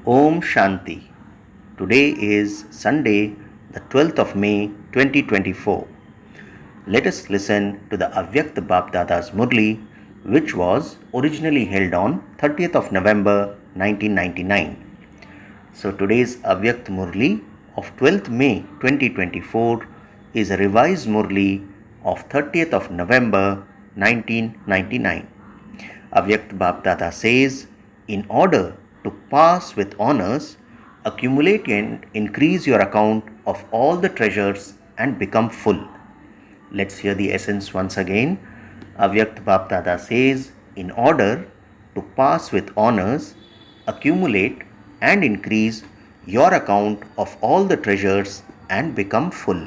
Om Shanti. Today is Sunday, the 12th of May 2024. Let us listen to the Avyakta Bapdada's Murli, which was originally held on 30th of November 1999. So today's Avyakta Murli of 12th May 2024 is a revised Murli of 30th of November 1999. Avyakta Bapdada says, in order to pass with honors, accumulate and increase your account of all the treasures and become full. Let's hear the essence once again. Avyakta Bapdada says, in order to pass with honors, accumulate and increase your account of all the treasures and become full.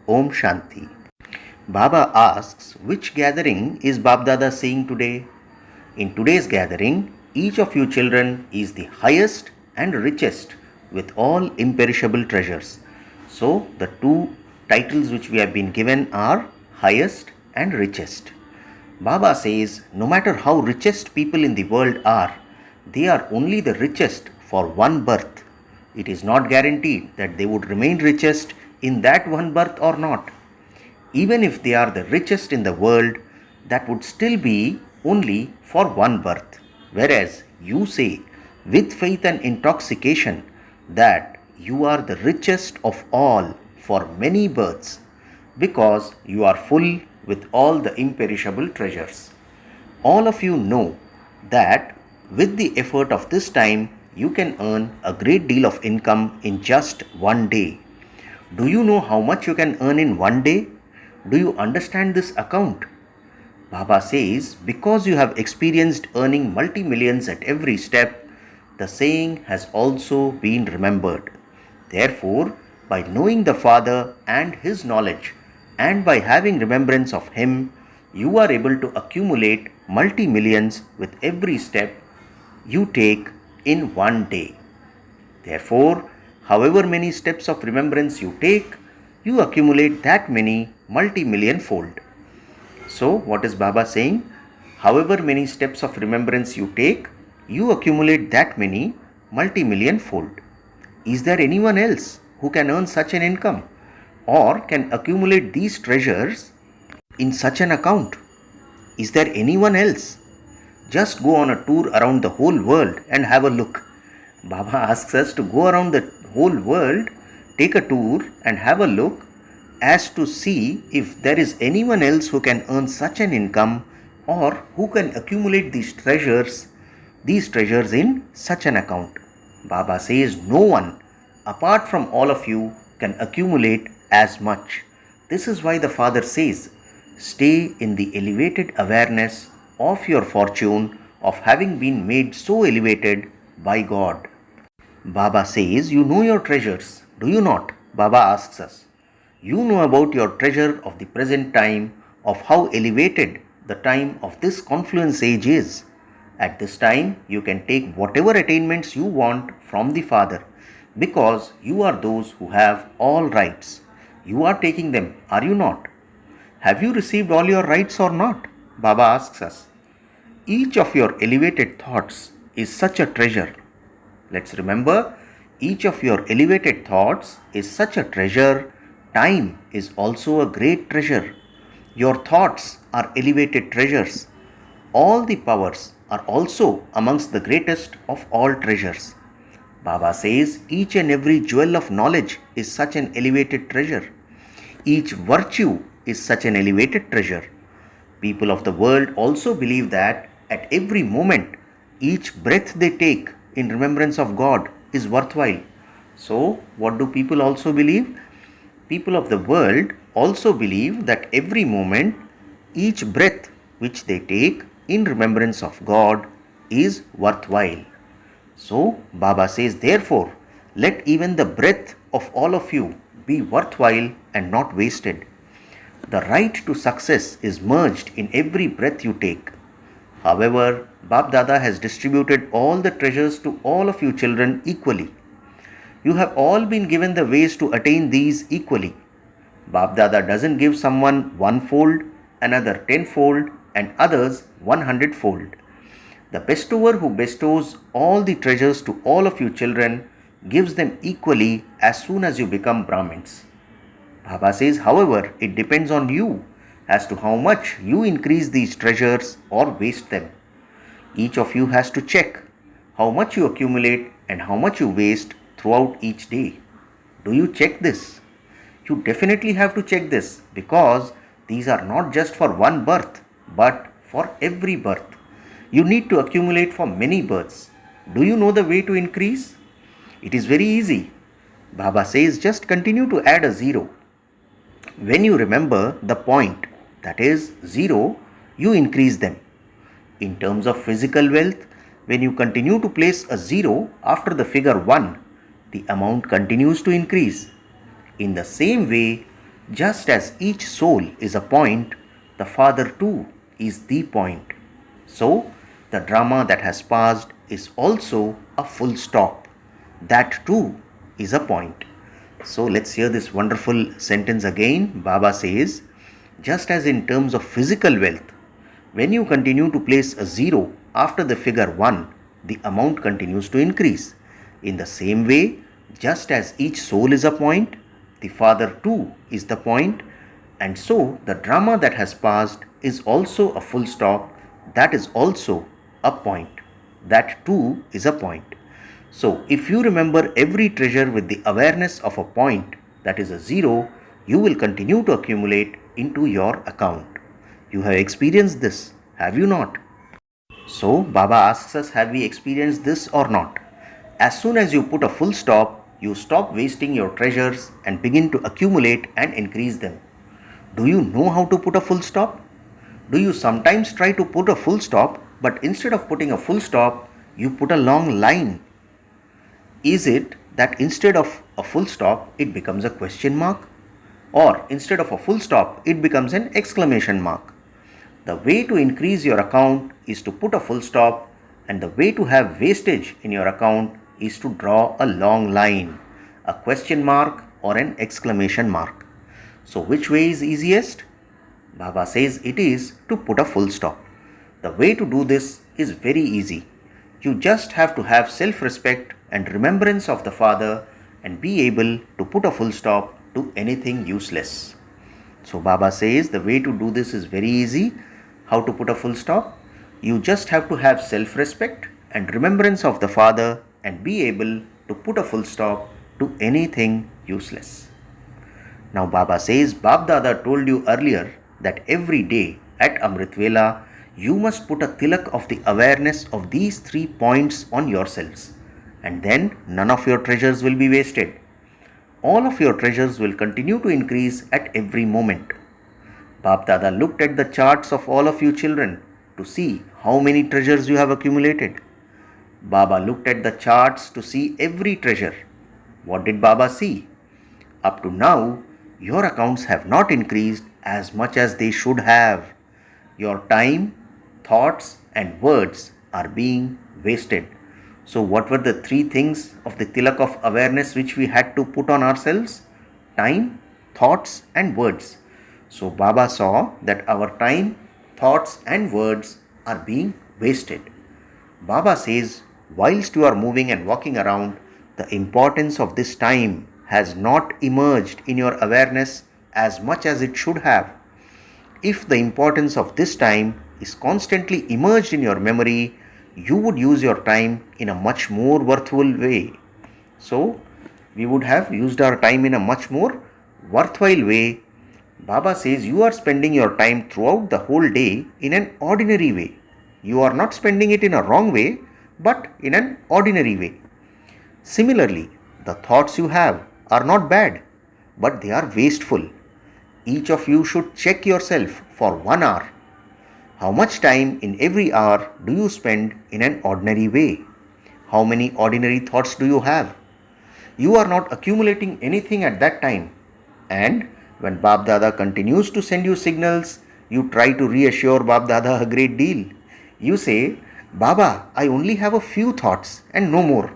Om Shanti. Baba asks, which gathering is Bapdada saying today? In today's gathering, each of you children is the highest and richest with all imperishable treasures. So, the two titles which we have been given are highest and richest. Baba says, no matter how richest people in the world are, they are only the richest for one birth. It is not guaranteed that they would remain richest in that one birth or not. Even if they are the richest in the world, that would still be only for one birth. Whereas you say with faith and intoxication that you are the richest of all for many births because you are full with all the imperishable treasures. All of you know that with the effort of this time you can earn a great deal of income in just one day. Do you know how much you can earn in one day? Do you understand this account? Baba says, because you have experienced earning multi-millions at every step, the saying has also been remembered. Therefore, by knowing the Father and His knowledge, and by having remembrance of Him, you are able to accumulate multi-millions with every step you take in one day. Therefore, however many steps of remembrance you take, you accumulate that many multi-million fold. So, what is Baba saying? However many steps of remembrance you take, you accumulate that many multi-million fold. Is there anyone else who can earn such an income or can accumulate these treasures in such an account? Is there anyone else? Just go on a tour around the whole world and have a look. Baba asks us to go around the whole world, take a tour and have a look as to see if there is anyone else who can earn such an income or who can accumulate these treasures in such an account. Baba says no one apart from all of you can accumulate as much. This is why the Father says, stay in the elevated awareness of your fortune of having been made so elevated by God. Baba says, you know your treasures, do you not? Baba asks us. You know about your treasure of the present time, of how elevated the time of this confluence age is. At this time, you can take whatever attainments you want from the Father, because you are those who have all rights. You are taking them, are you not? Have you received all your rights or not? Baba asks us. Each of your elevated thoughts is such a treasure. Let's remember, each of your elevated thoughts is such a treasure. Time is also a great treasure. Your thoughts are elevated treasures. All the powers are also amongst the greatest of all treasures. Baba says each and every jewel of knowledge is such an elevated treasure. Each virtue is such an elevated treasure. People of the world also believe that at every moment, each breath they take in remembrance of God is worthwhile. So, what do people also believe? People of the world also believe that every moment, each breath which they take in remembrance of God is worthwhile. So, Baba says, therefore, let even the breath of all of you be worthwhile and not wasted. The right to success is merged in every breath you take. However, Bapdada has distributed all the treasures to all of you children equally. You have all been given the ways to attain these equally. Bapdada doesn't give someone 1-fold, another 10-fold, and others 100-fold. The bestower who bestows all the treasures to all of you children gives them equally as soon as you become Brahmins. Baba says, however, it depends on you as to how much you increase these treasures or waste them. Each of you has to check how much you accumulate and how much you waste throughout each day. Do you check this? You definitely have to check this because these are not just for one birth but for every birth. You need to accumulate for many births. Do you know the way to increase? It is very easy. Baba says just continue to add a zero. When you remember the point, that is 0, you increase them. In terms of physical wealth, when you continue to place a 0 after the figure 1, the amount continues to increase. In the same way, just as each soul is a point, the Father too is the point. So, the drama that has passed is also a full stop. That too is a point. So let's hear this wonderful sentence again. Baba says, just as in terms of physical wealth, when you continue to place a 0 after the figure 1, the amount continues to increase. In the same way, just as each soul is a point, the Father too is the point, and so the drama that has passed is also a full stop. That is also a point. That too is a point. So, if you remember every treasure with the awareness of a point, that is a 0, you will continue to accumulate into your account. You have experienced this, have you not? So, Baba asks us, have we experienced this or not? As soon as you put a full stop, you stop wasting your treasures and begin to accumulate and increase them. Do you know how to put a full stop? Do you sometimes try to put a full stop, but instead of putting a full stop, you put a long line? Is it that instead of a full stop, it becomes a question mark? Or instead of a full stop, it becomes an exclamation mark? The way to increase your account is to put a full stop, and the way to have wastage in your account is to draw a long line, a question mark or an exclamation mark. So which way is easiest? Baba says it is to put a full stop. The way to do this is very easy. You just have to have self-respect and remembrance of the Father and be able to put a full stop to anything useless. So Baba says the way to do this is very easy. How to put a full stop? You just have to have self-respect and remembrance of the Father and be able to put a full stop to anything useless. Now Baba says, Bab Dada told you earlier that every day at Amrit Vela, you must put a tilak of the awareness of these 3 points on yourselves, and then none of your treasures will be wasted. All of your treasures will continue to increase at every moment. Bab Dada looked at the charts of all of you children to see how many treasures you have accumulated. Baba looked at the charts to see every treasure. What did Baba see? Up to now, your accounts have not increased as much as they should have. Your time, thoughts and words are being wasted. So what were the 3 things of the tilak of awareness which we had to put on ourselves? Time, thoughts and words. So Baba saw that our time, thoughts and words are being wasted. Baba says, whilst you are moving and walking around, the importance of this time has not emerged in your awareness as much as it should have. If the importance of this time is constantly immersed in your memory, you would use your time in a much more worthwhile way. So, we would have used our time in a much more worthwhile way. Baba says you are spending your time throughout the whole day in an ordinary way. You are not spending it in a wrong way, but in an ordinary way. Similarly, the thoughts you have are not bad, but they are wasteful. Each of you should check yourself for 1 hour. How much time in every hour do you spend in an ordinary way? How many ordinary thoughts do you have? You are not accumulating anything at that time. And when Bab Dada continues to send you signals, you try to reassure Bab Dada a great deal. You say, Baba, I only have a few thoughts and no more.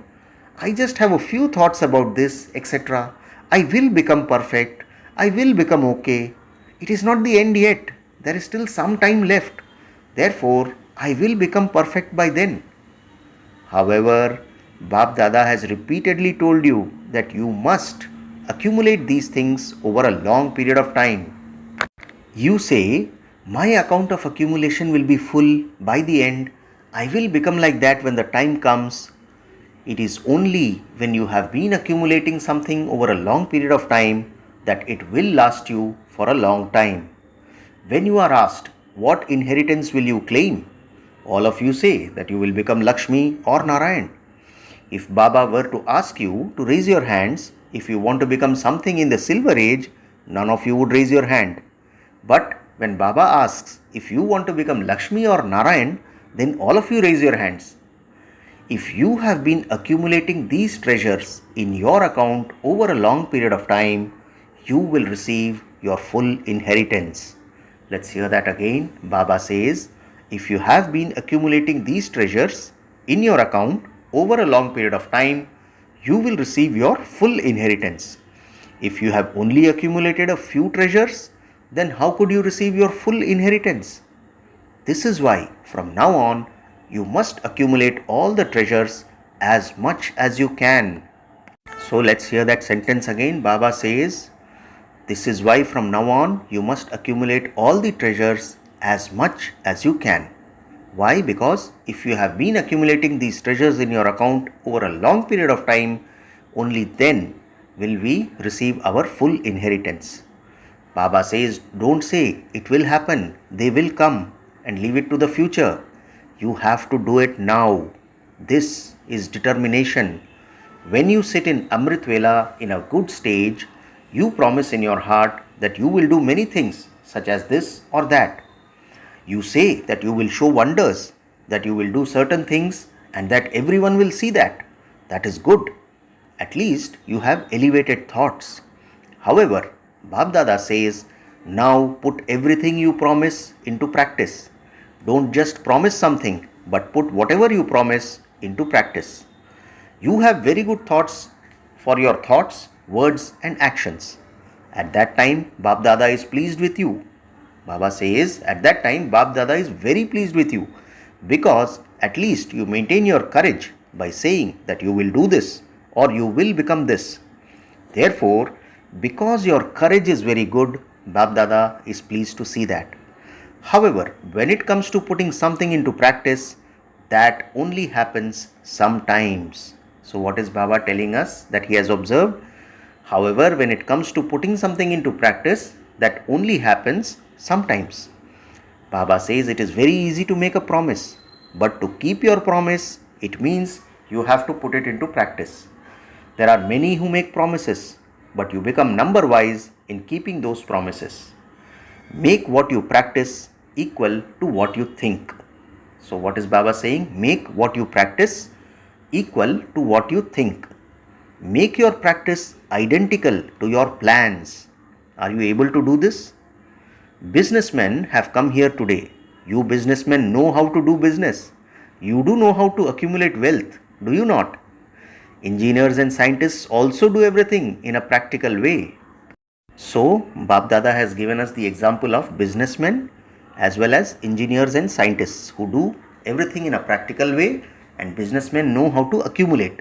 I just have a few thoughts about this, etc. I will become perfect. I will become okay. It is not the end yet. There is still some time left. Therefore, I will become perfect by then. However, Bap Dada has repeatedly told you that you must accumulate these things over a long period of time. You say, my account of accumulation will be full by the end. I will become like that when the time comes. It is only when you have been accumulating something over a long period of time that it will last you for a long time. When you are asked, what inheritance will you claim? All of you say that you will become Lakshmi or Narayan. If Baba were to ask you to raise your hands, if you want to become something in the silver age, none of you would raise your hand. But when Baba asks if you want to become Lakshmi or Narayan, then all of you raise your hands. If you have been accumulating these treasures in your account over a long period of time, you will receive your full inheritance. Let's hear that again. Baba says, if you have been accumulating these treasures in your account over a long period of time, you will receive your full inheritance. If you have only accumulated a few treasures, then how could you receive your full inheritance? This is why from now on, you must accumulate all the treasures as much as you can. So let's hear that sentence again. Baba says, this is why from now on you must accumulate all the treasures as much as you can. Why? Because if you have been accumulating these treasures in your account over a long period of time, only then will we receive our full inheritance. Baba says, don't say it will happen, they will come, and leave it to the future. You have to do it now. This is determination. When you sit in Amrit Vela in a good stage, you promise in your heart that you will do many things such as this or that. You say that you will show wonders, that you will do certain things and that everyone will see that. That is good. At least you have elevated thoughts. However, Bap Dada says, now put everything you promise into practice. Don't just promise something, but put whatever you promise into practice. You have very good thoughts for your thoughts, words and actions. At that time, Bap Dada is pleased with you. Baba says, at that time, Bap Dada is very pleased with you because at least you maintain your courage by saying that you will do this or you will become this. Therefore, because your courage is very good, Bap Dada is pleased to see that. However, when it comes to putting something into practice, that only happens sometimes. So what is Baba telling us that he has observed? However, when it comes to putting something into practice, that only happens sometimes. Baba says it is very easy to make a promise, but to keep your promise, it means you have to put it into practice. There are many who make promises, but you become number wise in keeping those promises. Make what you practice equal to what you think. So what is Baba saying? Make what you practice equal to what you think. Make your practice identical to your plans. Are you able to do this? Businessmen have come here today. You businessmen know how to do business. You do know how to accumulate wealth, do you not? Engineers and scientists also do everything in a practical way. So, Bap Dada has given us the example of businessmen as well as engineers and scientists who do everything in a practical way, and businessmen know how to accumulate.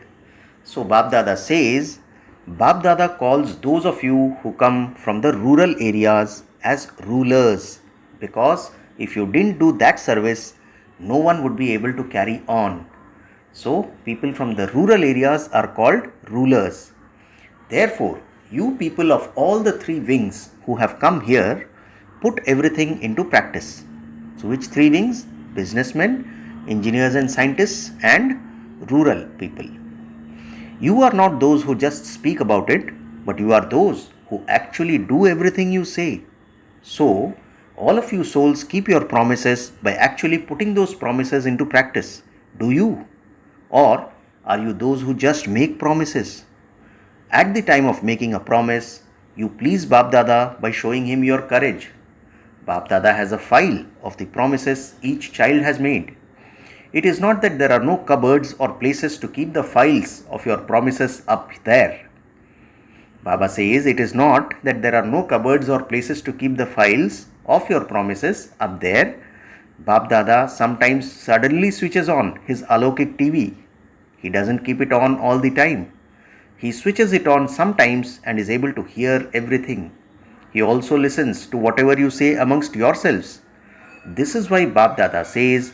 So, Bap Dada says, Bap Dada calls those of you who come from the rural areas as rulers, because if you didn't do that service, no one would be able to carry on. So, people from the rural areas are called rulers. Therefore, you people of all the three wings who have come here, put everything into practice. So, which three wings? Businessmen, engineers and scientists, and rural people. You are not those who just speak about it, but you are those who actually do everything you say. So, all of you souls keep your promises by actually putting those promises into practice. Do you? Or are you those who just make promises? At the time of making a promise, you please Bap Dada by showing him your courage. Bap Dada has a file of the promises each child has made. It is not that there are no cupboards or places to keep the files of your promises up there. Baba says it is not that there are no cupboards or places to keep the files of your promises up there. Bap Dada sometimes suddenly switches on his Alokik TV. He doesn't keep it on all the time. He switches it on sometimes and is able to hear everything. He also listens to whatever you say amongst yourselves. This is why Bap Dada says,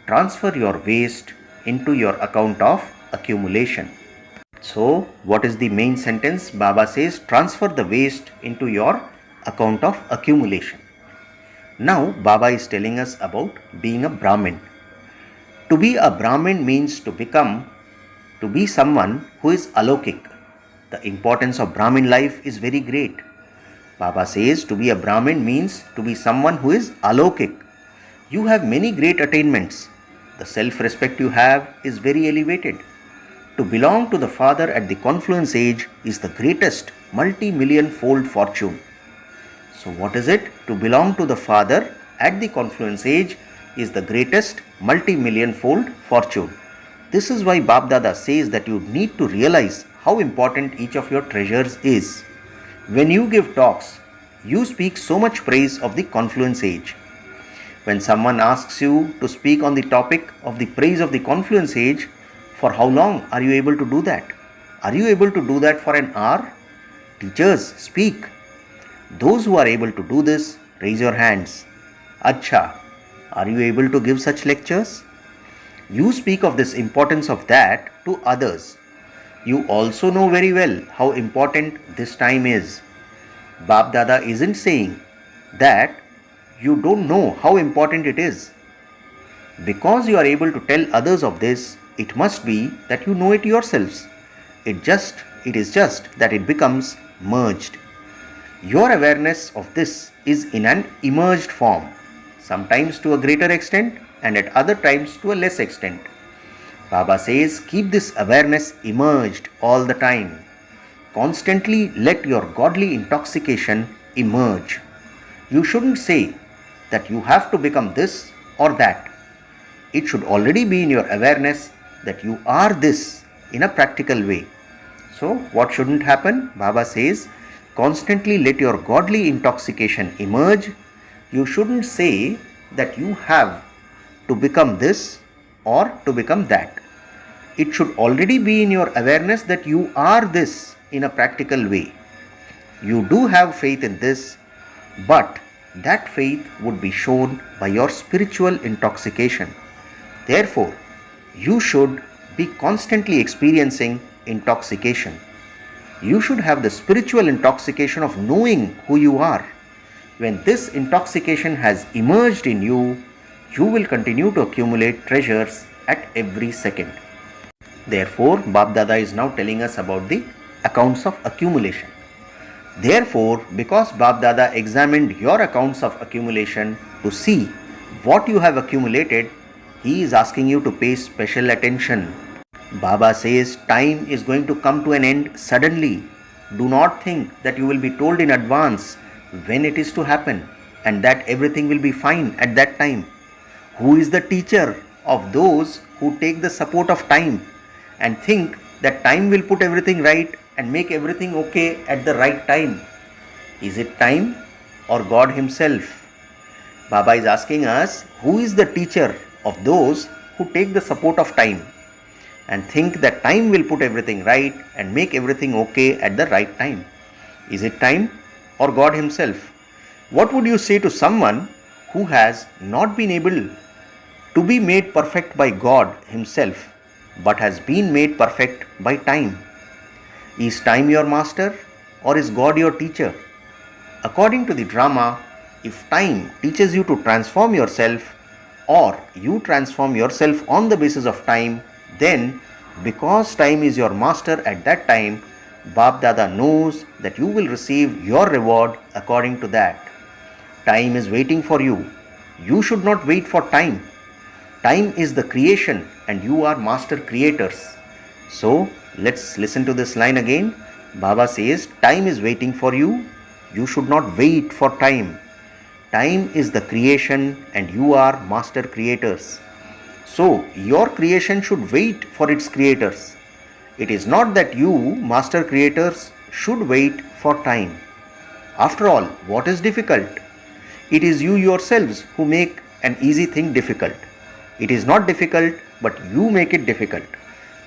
transfer your waste into your account of accumulation. So, what is the main sentence? Baba says, transfer the waste into your account of accumulation. Now, Baba is telling us about being a Brahmin. To be a Brahmin means to be someone who is alokik. The importance of Brahmin life is very great. Baba says to be a Brahmin means to be someone who is alokik. You have many great attainments. The self-respect you have is very elevated. To belong to the Father at the confluence age is the greatest multi-million fold fortune. So what is it? To belong to the Father at the confluence age is the greatest multi-million fold fortune. This is why Bap Dada says that you need to realize how important each of your treasures is. When you give talks, you speak so much praise of the confluence age. When someone asks you to speak on the topic of the praise of the confluence age, for how long are you able to do that? Are you able to do that for an hour? Teachers, speak. Those who are able to do this, raise your hands. Acha, are you able to give such lectures? You speak of this importance of that to others. You also know very well how important this time is. Bap Dada isn't saying that you don't know how important it is. Because you are able to tell others of this, it must be that you know it yourselves. It is just that it becomes merged. Your awareness of this is in an emerged form, sometimes to a greater extent and at other times to a less extent. Baba says, keep this awareness emerged all the time. Constantly let your godly intoxication emerge. You shouldn't say that you have to become this or that. It should already be in your awareness that you are this in a practical way. So, what shouldn't happen? Baba says, constantly let your godly intoxication emerge. You shouldn't say that you have to become this or to become that. It should already be in your awareness that you are this in a practical way. You do have faith in this, but that faith would be shown by your spiritual intoxication. Therefore, you should be constantly experiencing intoxication. You should have the spiritual intoxication of knowing who you are. When this intoxication has emerged in you, you will continue to accumulate treasures at every second. Therefore, Bap Dada is now telling us about the accounts of accumulation. Therefore, because Bap Dada examined your accounts of accumulation to see what you have accumulated, he is asking you to pay special attention. Baba says time is going to come to an end suddenly. Do not think that you will be told in advance when it is to happen and that everything will be fine at that time. Who is the teacher of those who take the support of time and think that time will put everything right and make everything okay at the right time? Is it time or God Himself? Baba is asking us, who is the teacher of those who take the support of time and think that time will put everything right and make everything okay at the right time? Is it time or God Himself? What would you say to someone who has not been able to be made perfect by God Himself but has been made perfect by time? Is time your master or is God your teacher? According to the drama, if time teaches you to transform yourself or you transform yourself on the basis of time, then because time is your master at that time, Bap Dada knows that you will receive your reward according to that. Time is waiting for you. You should not wait for time. Time is the creation and you are master creators. So, let's listen to this line again. Baba says, time is waiting for you. You should not wait for time. Time is the creation and you are master creators. So, your creation should wait for its creators. It is not that you, master creators, should wait for time. After all, what is difficult? It is you yourselves who make an easy thing difficult. It is not difficult, but you make it difficult.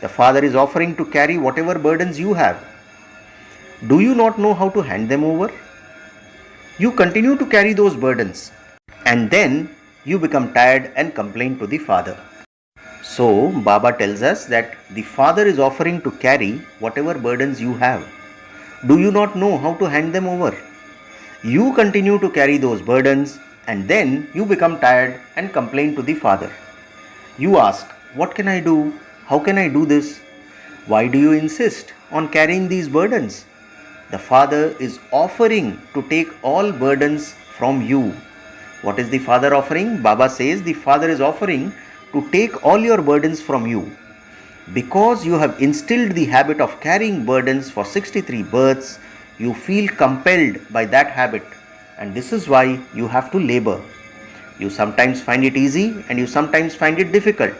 The Father is offering to carry whatever burdens you have. Do you not know how to hand them over? You continue to carry those burdens, and then you become tired and complain to the Father. So, Baba tells us that the Father is offering to carry whatever burdens you have. Do you not know how to hand them over? You continue to carry those burdens, and then you become tired and complain to the Father. You ask, what can I do? How can I do this? Why do you insist on carrying these burdens? The Father is offering to take all burdens from you. What is the Father offering? Baba says the Father is offering to take all your burdens from you. Because you have instilled the habit of carrying burdens for 63 births, you feel compelled by that habit, and this is why you have to labor. You sometimes find it easy and you sometimes find it difficult.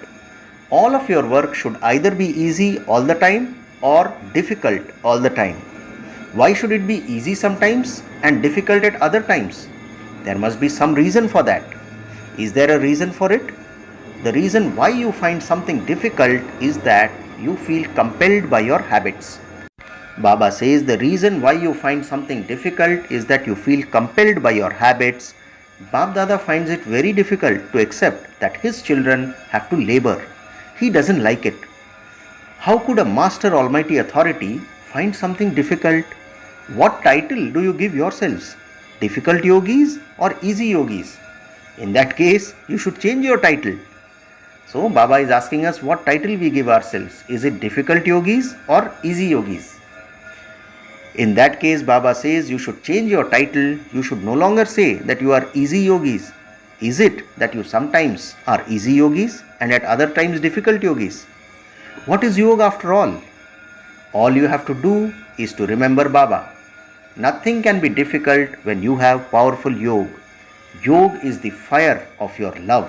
All of your work should either be easy all the time or difficult all the time. Why should it be easy sometimes and difficult at other times? There must be some reason for that. Is there a reason for it? The reason why you find something difficult is that you feel compelled by your habits. Baba says the reason why you find something difficult is that you feel compelled by your habits. Bab Dada finds it very difficult to accept that his children have to labor. He doesn't like it. How could a Master Almighty Authority find something difficult? What title do you give yourselves? Difficult yogis or easy yogis? In that case, you should change your title. So Baba is asking us what title we give ourselves. Is it difficult yogis or easy yogis? In that case, Baba says you should change your title. You should no longer say that you are easy yogis. Is it that you sometimes are easy yogis and at other times difficult yogis? What is yoga after all? All you have to do is to remember Baba. Nothing can be difficult when you have powerful yoga. Yoga is the fire of your love.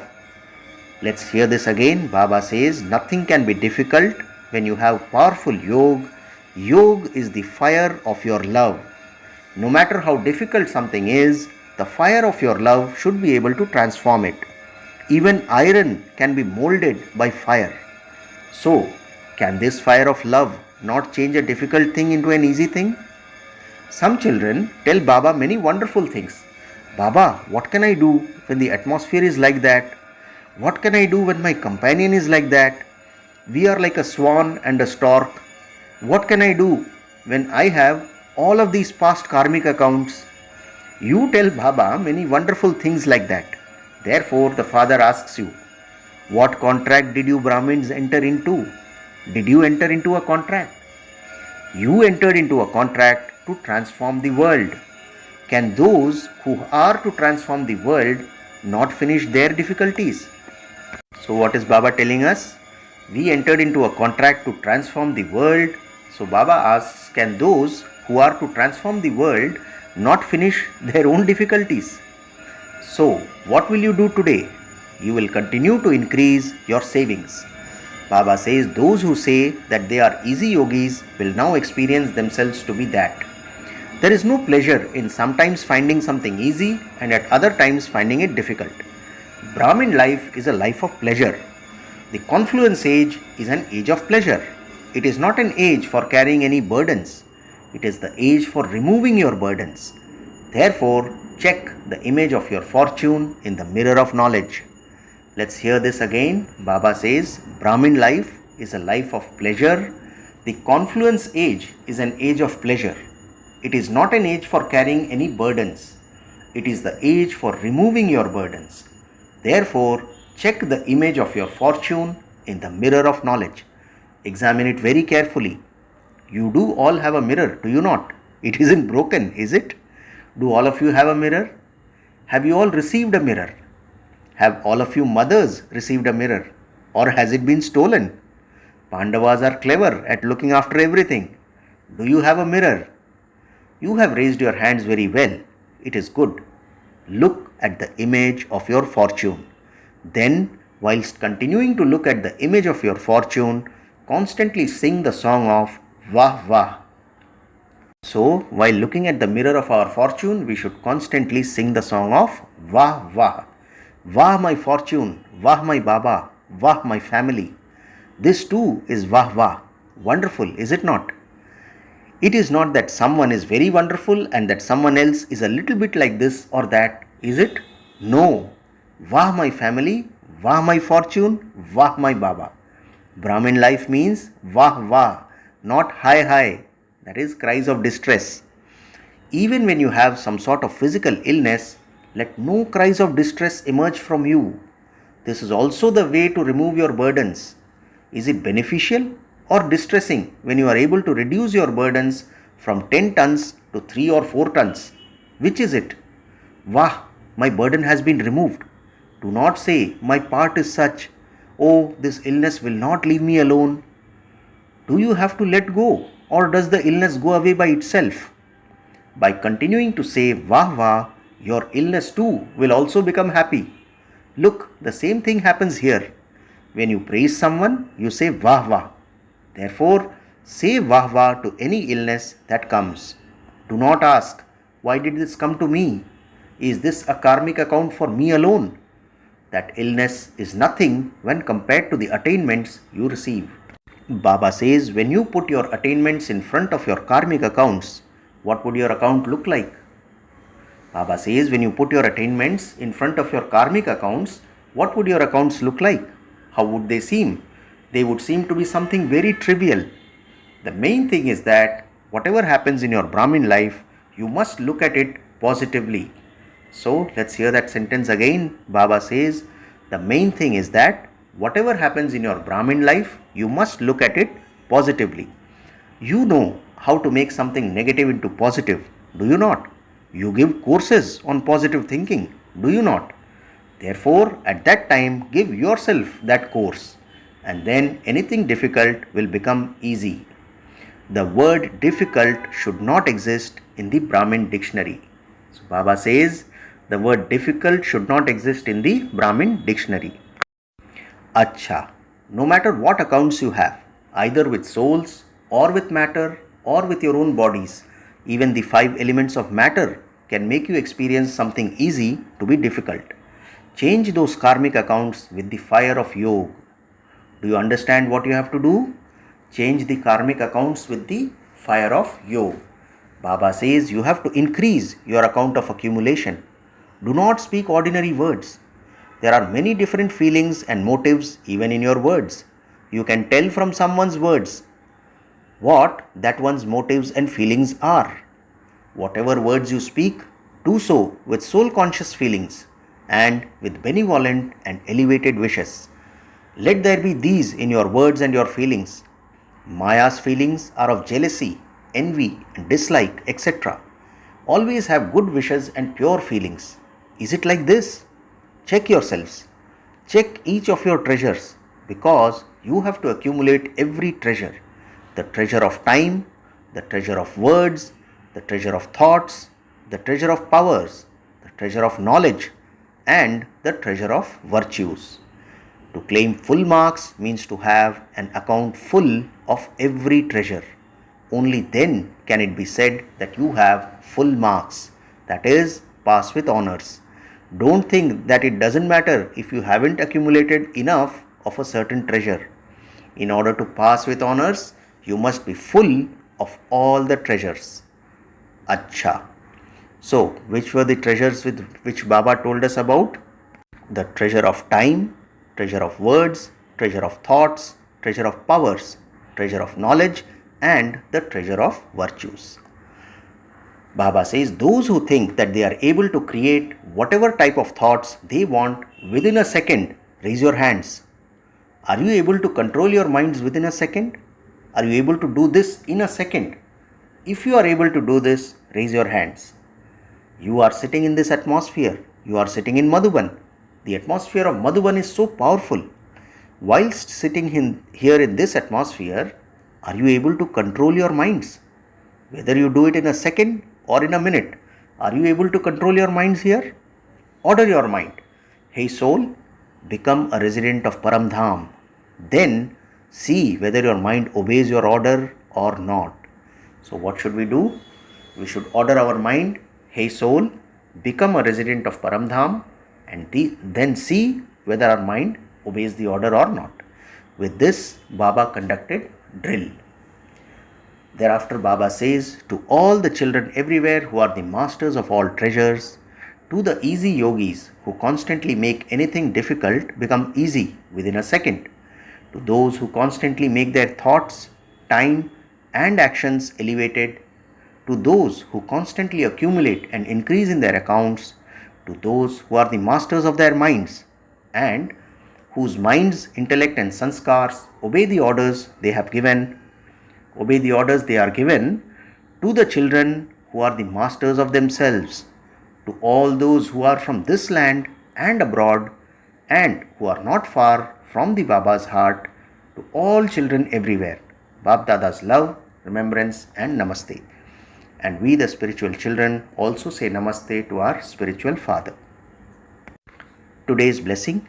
Let's hear this again. Baba says nothing can be difficult when you have powerful yoga. Yoga is the fire of your love. No matter how difficult something is, the fire of your love should be able to transform it. Even iron can be molded by fire. So, can this fire of love not change a difficult thing into an easy thing? Some children tell Baba many wonderful things. Baba, what can I do when the atmosphere is like that? What can I do when my companion is like that? We are like a swan and a stork. What can I do when I have all of these past karmic accounts? You tell Baba many wonderful things like that. Therefore, the Father asks you, what contract did you Brahmins enter into? Did you enter into a contract? You entered into a contract to transform the world. Can those who are to transform the world not finish their difficulties? So what is Baba telling us? We entered into a contract to transform the world. So Baba asks, can those who are to transform the world not finish their own difficulties? So what will you do today? You will continue to increase your savings. Baba says those who say that they are easy yogis will now experience themselves to be that. There is no pleasure in sometimes finding something easy and at other times finding it difficult. Brahmin life is a life of pleasure. The confluence age is an age of pleasure. It is not an age for carrying any burdens. It is the age for removing your burdens. Therefore, check the image of your fortune in the mirror of knowledge. Let's hear this again. Baba says, Brahmin life is a life of pleasure. The confluence age is an age of pleasure. It is not an age for carrying any burdens. It is the age for removing your burdens. Therefore, check the image of your fortune in the mirror of knowledge. Examine it very carefully. You do all have a mirror, do you not? It isn't broken, is it? Do all of you have a mirror? Have you all received a mirror? Have all of you mothers received a mirror? Or has it been stolen? Pandavas are clever at looking after everything. Do you have a mirror? You have raised your hands very well. It is good. Look at the image of your fortune. Then, whilst continuing to look at the image of your fortune, constantly sing the song of Vah Vah. So, while looking at the mirror of our fortune, we should constantly sing the song of Vah Vah. Vah my fortune, Vah my Baba, Vah my family. This too is Vah Vah. Wonderful, is it not? It is not that someone is very wonderful and that someone else is a little bit like this or that, is it? No. Vah my family, Vah my fortune, Vah my Baba. Brahmin life means Vah Vah, not Hi Hi. That is cries of distress. Even when you have some sort of physical illness, let no cries of distress emerge from you. This is also the way to remove your burdens. Is it beneficial or distressing when you are able to reduce your burdens from 10 tons to 3 or 4 tons? Which is it? Wah, my burden has been removed. Do not say, my part is such. Oh, this illness will not leave me alone. Do you have to let go, or does the illness go away by itself? By continuing to say Vah Vah, your illness too will also become happy. Look, the same thing happens here. When you praise someone, you say Vah Vah. Therefore, say Vah Vah to any illness that comes. Do not ask, why did this come to me? Is this a karmic account for me alone? That illness is nothing when compared to the attainments you receive. Baba says, when you put your attainments in front of your karmic accounts, what would your account look like? Baba says, when you put your attainments in front of your karmic accounts, what would your accounts look like? How would they seem? They would seem to be something very trivial. The main thing is that whatever happens in your Brahmin life, you must look at it positively. So let's hear that sentence again. Baba says, the main thing is that whatever happens in your Brahmin life, you must look at it positively. You know how to make something negative into positive, do you not? You give courses on positive thinking, do you not? Therefore, at that time, give yourself that course, and then anything difficult will become easy. The word difficult should not exist in the Brahmin dictionary. So Baba says, the word difficult should not exist in the Brahmin dictionary. Acha, no matter what accounts you have, either with souls or with matter or with your own bodies, even the 5 elements of matter can make you experience something easy to be difficult. Change those karmic accounts with the fire of yoga. Do you understand what you have to do? Change the karmic accounts with the fire of yoga. Baba says you have to increase your account of accumulation. Do not speak ordinary words. There are many different feelings and motives even in your words. You can tell from someone's words what that one's motives and feelings are. Whatever words you speak, do so with soul-conscious feelings and with benevolent and elevated wishes. Let there be these in your words and your feelings. Maya's feelings are of jealousy, envy, and dislike, etc. Always have good wishes and pure feelings. Is it like this? Check yourselves. Check each of your treasures, because you have to accumulate every treasure. The treasure of time, the treasure of words, the treasure of thoughts, the treasure of powers, the treasure of knowledge, and the treasure of virtues. To claim full marks means to have an account full of every treasure. Only then can it be said that you have full marks, that is, pass with honors. Don't think that it doesn't matter if you haven't accumulated enough of a certain treasure. In order to pass with honors, you must be full of all the treasures. Acha. So, which were the treasures with which Baba told us about? The treasure of time, treasure of words, treasure of thoughts, treasure of powers, treasure of knowledge, and the treasure of virtues. Baba says those who think that they are able to create whatever type of thoughts they want within a second, raise your hands. Are you able to control your minds within a second? Are you able to do this in a second? If you are able to do this, raise your hands. You are sitting in this atmosphere. You are sitting in Madhuban. The atmosphere of Madhuban is so powerful. Whilst sitting here in this atmosphere, are you able to control your minds? Whether you do it in a second or in a minute, are you able to control your minds here? Order your mind. Hey soul, become a resident of Paramdham. Then see whether your mind obeys your order or not. So what should we do? We should order our mind. Hey soul, become a resident of Paramdham and then see whether our mind obeys the order or not. With this, Baba conducted drill. Thereafter, Baba says, to all the children everywhere who are the masters of all treasures, to the easy yogis who constantly make anything difficult become easy within a second, to those who constantly make their thoughts, time, and actions elevated, to those who constantly accumulate and increase in their accounts, to those who are the masters of their minds and whose minds, intellect, and sanskars obey the orders they are given, to the children who are the masters of themselves, to all those who are from this land and abroad and who are not far from the Baba's heart, to all children everywhere, Bab Dada's love, remembrance, and namaste. And we, the spiritual children, also say namaste to our spiritual father. Today's blessing: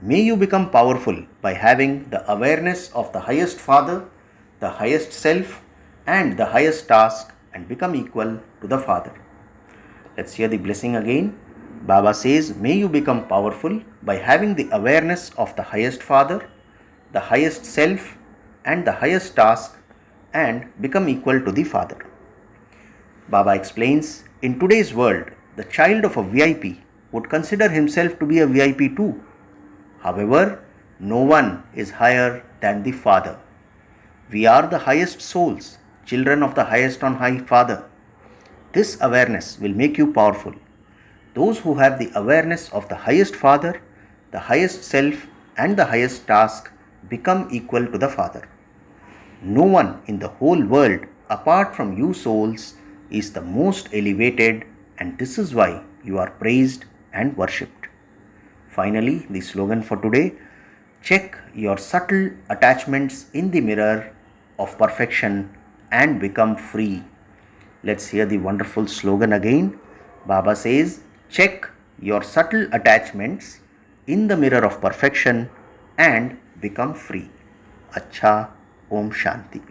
may you become powerful by having the awareness of the highest father, the highest self, and the highest task, and become equal to the father. Let's hear the blessing again. Baba says, may you become powerful by having the awareness of the highest father, the highest self, and the highest task, and become equal to the father. Baba explains, in today's world, the child of a VIP would consider himself to be a VIP too. However, no one is higher than the Father. We are the highest souls, children of the highest on high Father. This awareness will make you powerful. Those who have the awareness of the highest Father, the highest self, and the highest task become equal to the Father. No one in the whole world apart from you souls is the most elevated, and this is why you are praised and worshipped. Finally, the slogan for today: check your subtle attachments in the mirror of perfection and become free. Let's hear the wonderful slogan again. Baba says, check your subtle attachments in the mirror of perfection and become free. Acha, Om Shanti.